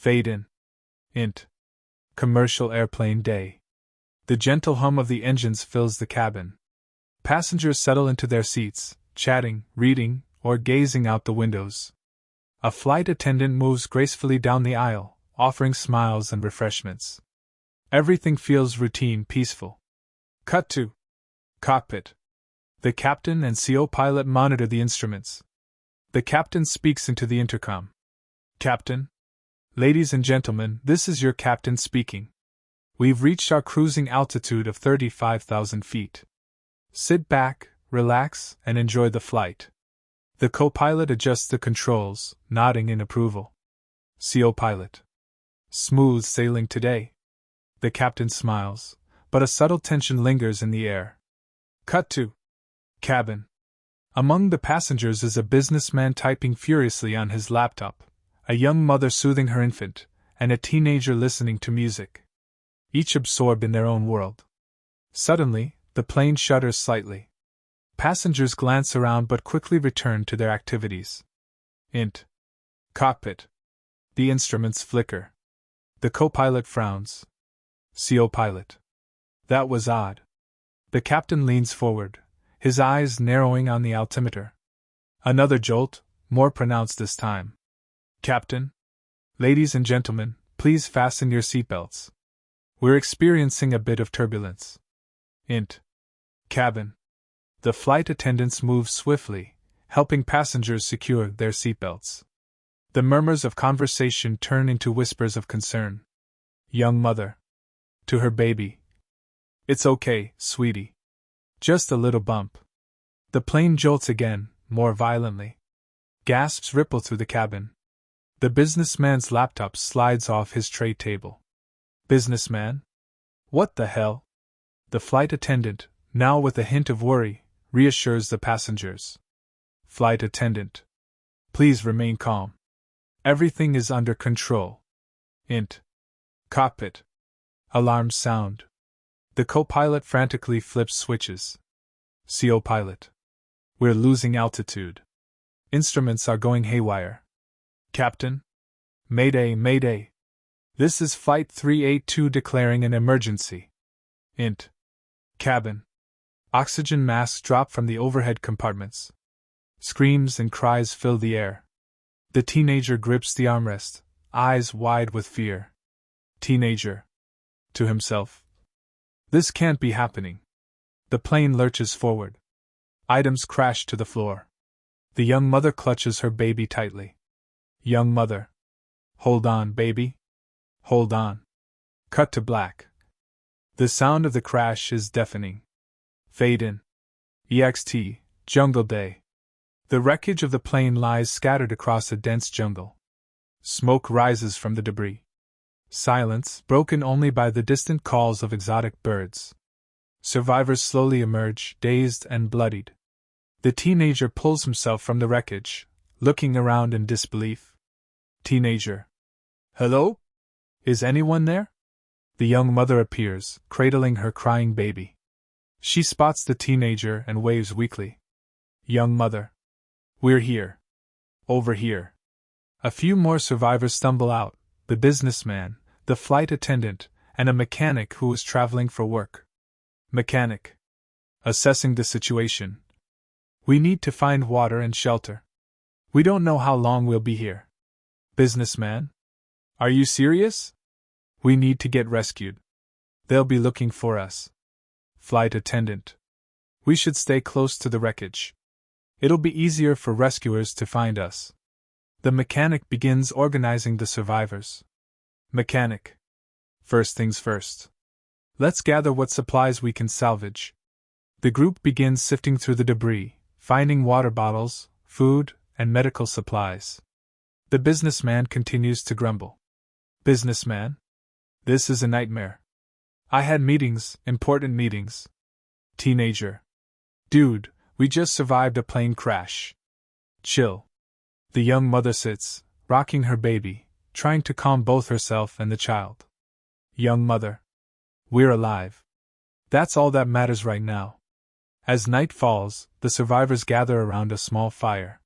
Fade in. Int. Commercial airplane day. The gentle hum of the engines fills the cabin. Passengers settle into their seats, chatting, reading, or gazing out the windows. A flight attendant moves gracefully down the aisle, offering smiles and refreshments. Everything feels routine, peaceful. Cut to cockpit. The captain and CO pilot monitor the instruments. The captain speaks into the intercom. Captain? Ladies and gentlemen, this is your captain speaking. We've reached our cruising altitude of 35,000 feet. Sit back, relax, and enjoy the flight. The co-pilot adjusts the controls, nodding in approval. CO pilot. Smooth sailing today. The captain smiles, but a subtle tension lingers in the air. Cut to cabin. Among the passengers is a businessman typing furiously on his laptop, a young mother soothing her infant, and a teenager listening to music. Each absorbed in their own world. Suddenly, the plane shudders slightly. Passengers glance around but quickly return to their activities. Int. Cockpit. The instruments flicker. The co-pilot frowns. CO pilot. That was odd. The captain leans forward, his eyes narrowing on the altimeter. Another jolt, more pronounced this time. Captain? Ladies and gentlemen, please fasten your seatbelts. We're experiencing a bit of turbulence. Int. Cabin. The flight attendants move swiftly, helping passengers secure their seatbelts. The murmurs of conversation turn into whispers of concern. Young mother. To her baby. It's okay, sweetie. Just a little bump. The plane jolts again, more violently. Gasps ripple through the cabin. The businessman's laptop slides off his tray table. Businessman? What the hell? The flight attendant, now with a hint of worry, reassures the passengers. Flight attendant. Please remain calm. Everything is under control. Int. Cockpit. Alarms sound. The co-pilot frantically flips switches. CO pilot. We're losing altitude. Instruments are going haywire. Captain? Mayday, mayday. This is Flight 382 declaring an emergency. Int. Cabin. Oxygen masks drop from the overhead compartments. Screams and cries fill the air. The teenager grips the armrest, eyes wide with fear. Teenager. To himself. This can't be happening. The plane lurches forward. Items crash to the floor. The young mother clutches her baby tightly. Young mother. Hold on, baby. Hold on. Cut to black. The sound of the crash is deafening. Fade in. EXT, Jungle Day. The wreckage of the plane lies scattered across a dense jungle. Smoke rises from the debris. Silence, broken only by the distant calls of exotic birds. Survivors slowly emerge, dazed and bloodied. The teenager pulls himself from the wreckage, looking around in disbelief. Teenager. Hello? Is anyone there? The young mother appears, cradling her crying baby. She spots the teenager and waves weakly. Young mother. We're here. Over here. A few more survivors stumble out, the businessman, the flight attendant, and a mechanic who was traveling for work. Mechanic. Assessing the situation. We need to find water and shelter. We don't know how long we'll be here. Businessman. Are you serious? We need to get rescued. They'll be looking for us. Flight attendant. We should stay close to the wreckage. It'll be easier for rescuers to find us. The mechanic begins organizing the survivors. Mechanic. First things first. Let's gather what supplies we can salvage. The group begins sifting through the debris, finding water bottles, food, and medical supplies. The businessman continues to grumble. Businessman? This is a nightmare. I had meetings, important meetings. Teenager. Dude, we just survived a plane crash. Chill. The young mother sits, rocking her baby, trying to calm both herself and the child. Young mother. We're alive. That's all that matters right now. As night falls, the survivors gather around a small fire.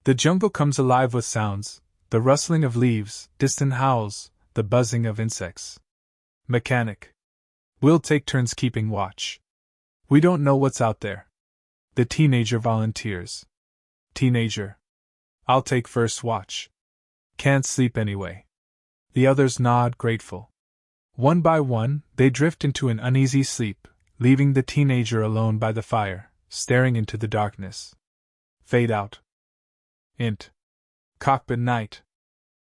The jungle comes alive with sounds, The rustling of leaves, distant howls, the buzzing of insects. Mechanic. We'll take turns keeping watch. We don't know what's out there. The teenager volunteers. Teenager. I'll take first watch. Can't sleep anyway. The others nod, grateful. One by one, they drift into an uneasy sleep, leaving the teenager alone by the fire, staring into the darkness. Fade out. Int. Cockpit night.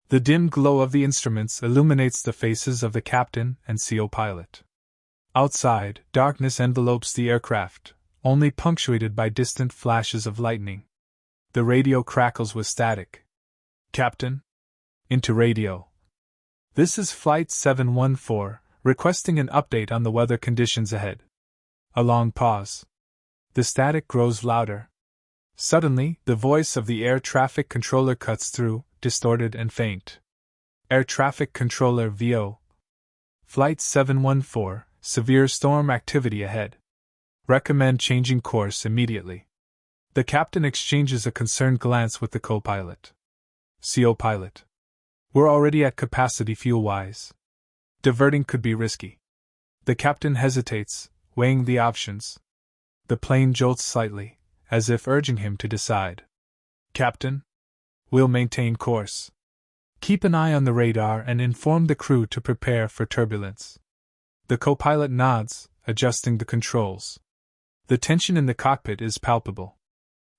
The dim glow of the instruments illuminates the faces of the captain and CO pilot. Outside, darkness envelopes the aircraft, only punctuated by distant flashes of lightning. The radio crackles with static. Captain? Into radio. This is Flight 714, requesting an update on the weather conditions ahead. A long pause. The static grows louder. Suddenly, the voice of the air traffic controller cuts through, distorted and faint. Air traffic controller VO. Flight 714, severe storm activity ahead. Recommend changing course immediately. The captain exchanges a concerned glance with the co-pilot. CO pilot. We're already at capacity fuel-wise. Diverting could be risky. The captain hesitates, weighing the options. The plane jolts slightly, as if urging him to decide. Captain? We'll maintain course. Keep an eye on the radar and inform the crew to prepare for turbulence. The co-pilot nods, adjusting the controls. The tension in the cockpit is palpable.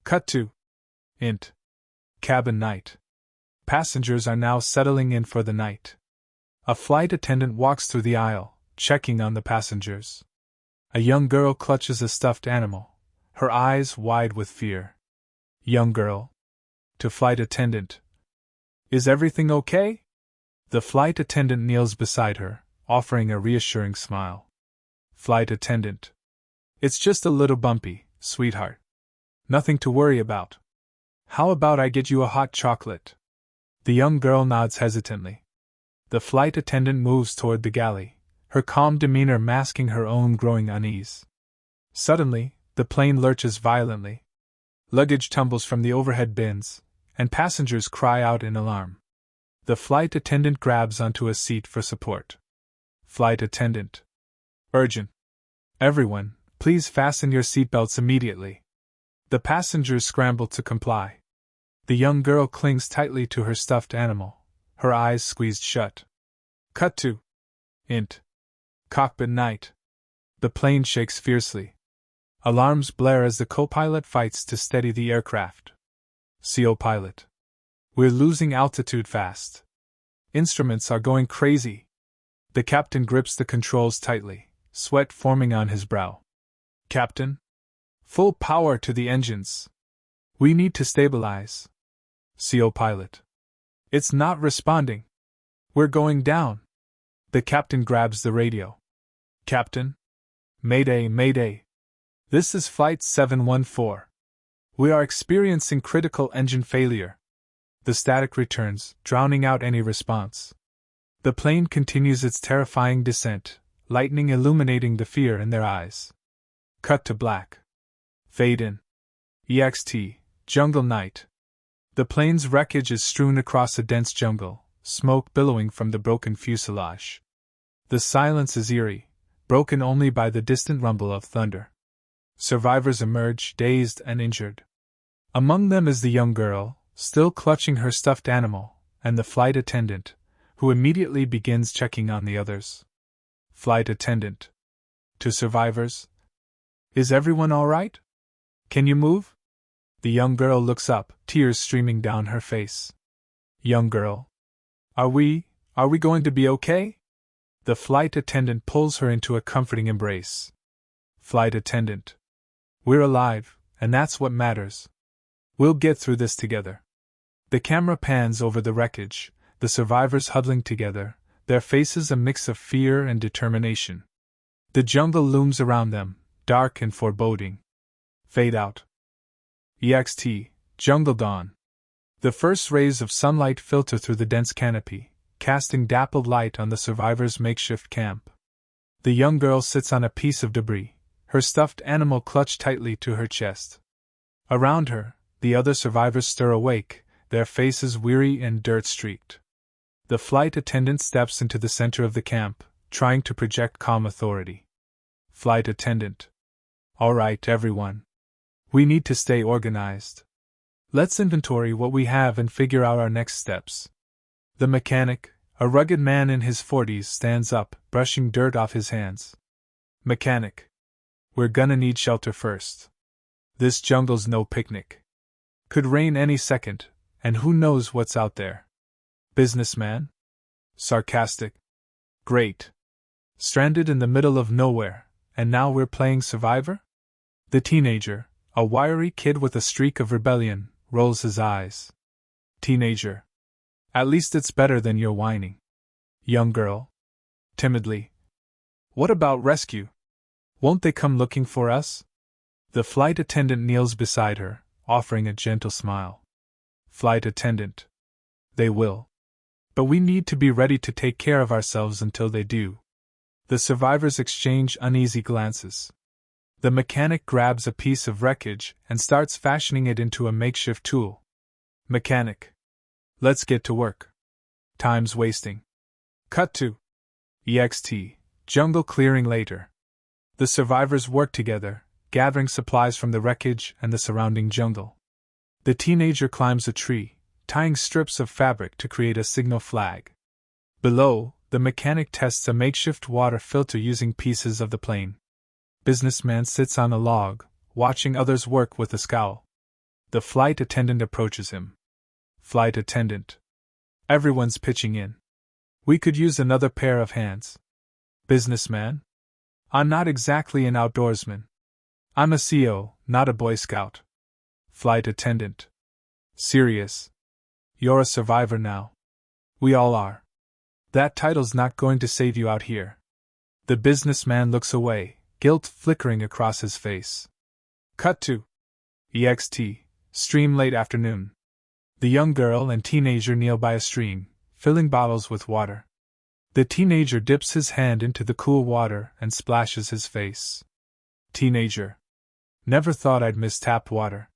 Cut to. Int. Cabin night. Passengers are now settling in for the night. A flight attendant walks through the aisle, checking on the passengers. A young girl clutches a stuffed animal, her eyes wide with fear. Young girl. To flight attendant. Is everything okay? The flight attendant kneels beside her, offering a reassuring smile. Flight attendant. It's just a little bumpy, sweetheart. Nothing to worry about. How about I get you a hot chocolate? The young girl nods hesitantly. The flight attendant moves toward the galley, her calm demeanor masking her own growing unease. Suddenly, the plane lurches violently. Luggage tumbles from the overhead bins, and passengers cry out in alarm. The flight attendant grabs onto a seat for support. Flight attendant. Urgent. Everyone, please fasten your seatbelts immediately. The passengers scramble to comply. The young girl clings tightly to her stuffed animal, her eyes squeezed shut. Cut to. Int. Cockpit night. The plane shakes fiercely. Alarms blare as the co-pilot fights to steady the aircraft. CO pilot. We're losing altitude fast. Instruments are going crazy. The captain grips the controls tightly, sweat forming on his brow. Captain? Full power to the engines. We need to stabilize. CO pilot. It's not responding. We're going down. The captain grabs the radio. Captain? Mayday, mayday. This is Flight 714. We are experiencing critical engine failure. The static returns, drowning out any response. The plane continues its terrifying descent, lightning illuminating the fear in their eyes. Cut to black. Fade in. EXT, jungle night. The plane's wreckage is strewn across a dense jungle, smoke billowing from the broken fuselage. The silence is eerie, broken only by the distant rumble of thunder. Survivors emerge, dazed and injured. Among them is the young girl, still clutching her stuffed animal, and the flight attendant, who immediately begins checking on the others. Flight attendant. To survivors. Is everyone all right? Can you move? The young girl looks up, tears streaming down her face. Young girl. Are we going to be okay? The flight attendant pulls her into a comforting embrace. Flight attendant. We're alive, and that's what matters. We'll get through this together. The camera pans over the wreckage, the survivors huddling together, their faces a mix of fear and determination. The jungle looms around them, dark and foreboding. Fade out. EXT, jungle dawn. The first rays of sunlight filter through the dense canopy, casting dappled light on the survivors' makeshift camp. The young girl sits on a piece of debris, her stuffed animal clutched tightly to her chest. Around her, the other survivors stir awake, their faces weary and dirt-streaked. The flight attendant steps into the center of the camp, trying to project calm authority. Flight attendant. All right, everyone. We need to stay organized. Let's inventory what we have and figure out our next steps. The mechanic, a rugged man in his 40s, stands up, brushing dirt off his hands. Mechanic. We're gonna need shelter first. This jungle's no picnic. Could rain any second, and who knows what's out there. Businessman? Sarcastic. Great. Stranded in the middle of nowhere, and now we're playing survivor? The teenager, a wiry kid with a streak of rebellion, rolls his eyes. Teenager. At least it's better than your whining. Young girl. Timidly. What about rescue? Won't they come looking for us? The flight attendant kneels beside her, offering a gentle smile. Flight attendant. They will. But we need to be ready to take care of ourselves until they do. The survivors exchange uneasy glances. The mechanic grabs a piece of wreckage and starts fashioning it into a makeshift tool. Mechanic. Let's get to work. Time's wasting. Cut to EXT, jungle clearing later. The survivors work together, gathering supplies from the wreckage and the surrounding jungle. The teenager climbs a tree, tying strips of fabric to create a signal flag. Below, the mechanic tests a makeshift water filter using pieces of the plane. Businessman sits on a log, watching others work with a scowl. The flight attendant approaches him. Flight attendant. Everyone's pitching in. We could use another pair of hands. Businessman? I'm not exactly an outdoorsman. I'm a CO, not a Boy Scout. Flight attendant. Serious. You're a survivor now. We all are. That title's not going to save you out here. The businessman looks away, guilt flickering across his face. Cut to EXT, stream late afternoon. The young girl and teenager kneel by a stream, filling bottles with water. The teenager dips his hand into the cool water and splashes his face. Teenager. Never thought I'd miss tapped water.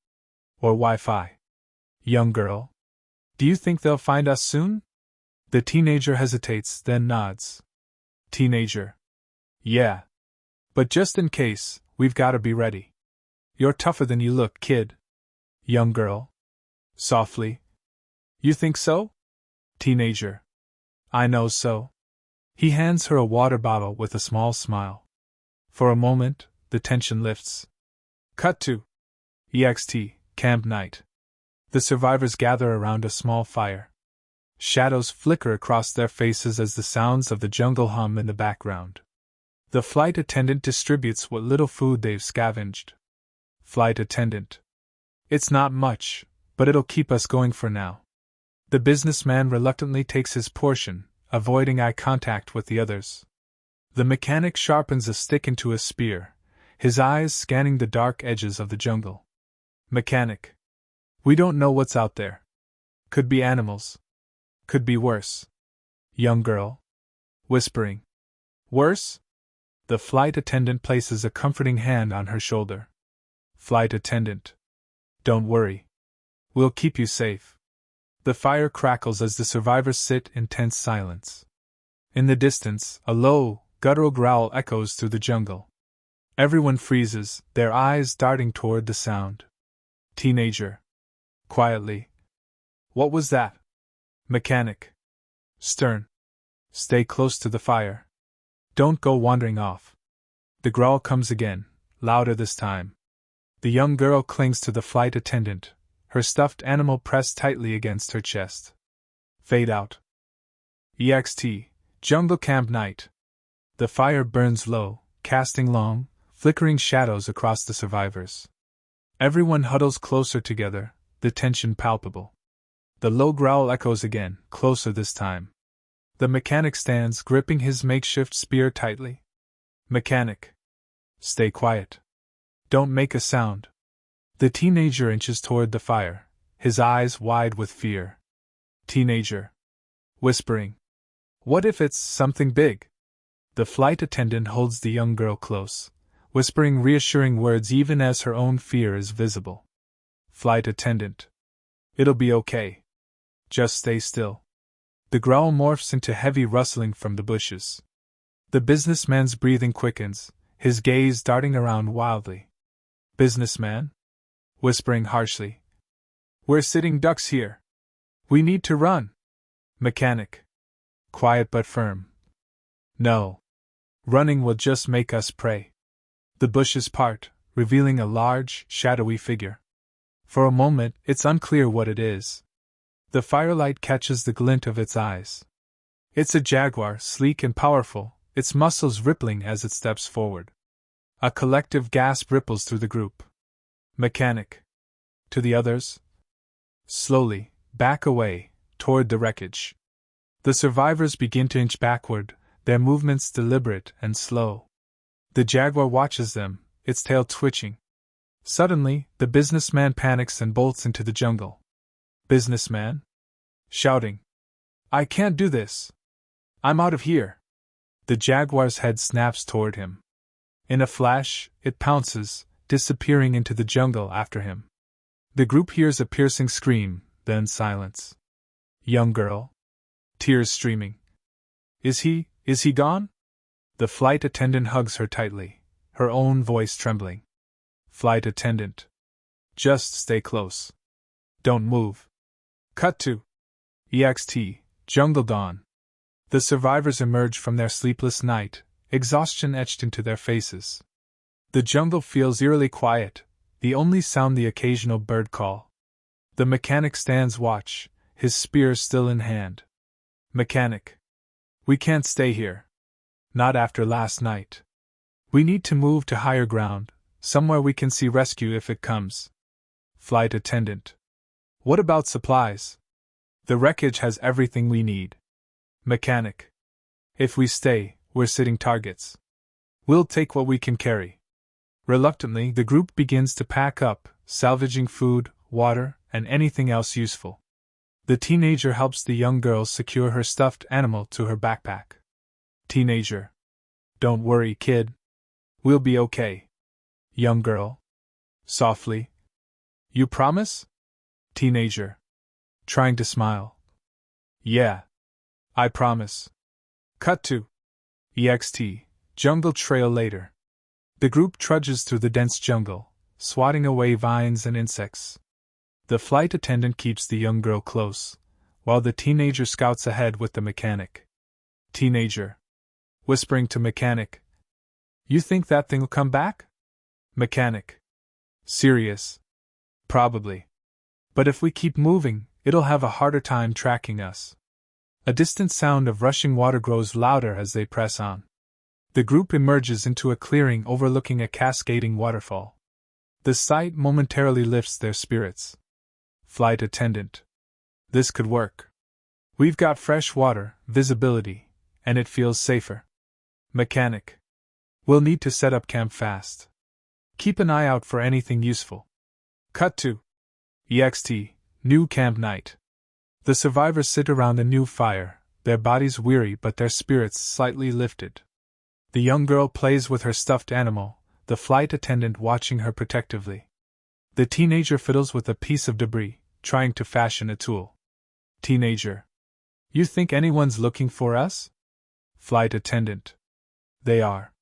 Or Wi-Fi. Young girl. Do you think they'll find us soon? The teenager hesitates, then nods. Teenager. Yeah. But just in case, we've gotta be ready. You're tougher than you look, kid. Young girl. Softly. You think so? Teenager. I know so. He hands her a water bottle with a small smile. For a moment, the tension lifts. Cut to EXT, camp night. The survivors gather around a small fire. Shadows flicker across their faces as the sounds of the jungle hum in the background. The flight attendant distributes what little food they've scavenged. Flight attendant. It's not much, but it'll keep us going for now. The businessman reluctantly takes his portion, avoiding eye contact with the others. The mechanic sharpens a stick into a spear, his eyes scanning the dark edges of the jungle. Mechanic. We don't know what's out there. Could be animals. Could be worse. Young girl. Whispering. Worse? The flight attendant places a comforting hand on her shoulder. Flight attendant. Don't worry. We'll keep you safe. The fire crackles as the survivors sit in tense silence. In the distance, a low, guttural growl echoes through the jungle. Everyone freezes, their eyes darting toward the sound. Teenager. Quietly. What was that? Mechanic. Stern. Stay close to the fire. Don't go wandering off. The growl comes again, louder this time. The young girl clings to the flight attendant, her stuffed animal pressed tightly against her chest. Fade out. EXT, jungle camp night. The fire burns low, casting long, flickering shadows across the survivors. Everyone huddles closer together, the tension palpable. The low growl echoes again, closer this time. The mechanic stands, gripping his makeshift spear tightly. Mechanic. Stay quiet. Don't make a sound. The teenager inches toward the fire, his eyes wide with fear. Teenager. Whispering. What if it's something big? The flight attendant holds the young girl close, whispering reassuring words even as her own fear is visible. Flight attendant. It'll be okay. Just stay still. The growl morphs into heavy rustling from the bushes. The businessman's breathing quickens, his gaze darting around wildly. Businessman? Whispering harshly. We're sitting ducks here. We need to run. Mechanic. Quiet but firm. No. Running will just make us prey. The bushes part, revealing a large, shadowy figure. For a moment, it's unclear what it is. The firelight catches the glint of its eyes. It's a jaguar, sleek and powerful, its muscles rippling as it steps forward. A collective gasp ripples through the group. Mechanic. To the others. Slowly, back away, toward the wreckage. The survivors begin to inch backward, their movements deliberate and slow. The jaguar watches them, its tail twitching. Suddenly, the businessman panics and bolts into the jungle. Businessman? Shouting. I can't do this. I'm out of here. The jaguar's head snaps toward him. In a flash, it pounces, disappearing into the jungle after him. The group hears a piercing scream, then silence. Young girl? Tears streaming. Is he gone? The flight attendant hugs her tightly, her own voice trembling. Flight attendant. Just stay close. Don't move. Cut to EXT, Jungle Dawn. The survivors emerge from their sleepless night, exhaustion etched into their faces. The jungle feels eerily quiet, the only sound the occasional bird call. The mechanic stands watch, his spear still in hand. Mechanic. We can't stay here. Not after last night. We need to move to higher ground, somewhere we can see rescue if it comes. Flight attendant. What about supplies? The wreckage has everything we need. Mechanic. If we stay, we're sitting targets. We'll take what we can carry. Reluctantly, the group begins to pack up, salvaging food, water, and anything else useful. The teenager helps the young girl secure her stuffed animal to her backpack. Teenager. Don't worry, kid. We'll be okay. Young girl. Softly. You promise? Teenager. Trying to smile. Yeah. I promise. Cut to EXT, Jungle Trail later. The group trudges through the dense jungle, swatting away vines and insects. The flight attendant keeps the young girl close, while the teenager scouts ahead with the mechanic. Teenager. Whispering to mechanic. You think that thing'll come back? Mechanic. Serious. Probably. But if we keep moving, it'll have a harder time tracking us. A distant sound of rushing water grows louder as they press on. The group emerges into a clearing overlooking a cascading waterfall. The sight momentarily lifts their spirits. Flight attendant. This could work. We've got fresh water, visibility, and it feels safer. Mechanic. We'll need to set up camp fast. Keep an eye out for anything useful. Cut to EXT, New Camp Night. The survivors sit around a new fire, their bodies weary but their spirits slightly lifted. The young girl plays with her stuffed animal, the flight attendant watching her protectively. The teenager fiddles with a piece of debris, trying to fashion a tool. Teenager. You think anyone's looking for us? Flight attendant. They are.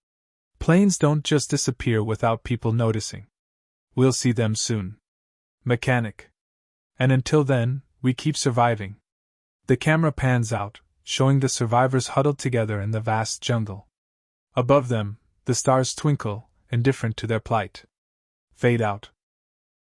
Planes don't just disappear without people noticing. We'll see them soon. Mechanic. And until then, we keep surviving. The camera pans out, showing the survivors huddled together in the vast jungle. Above them, the stars twinkle, indifferent to their plight. Fade out.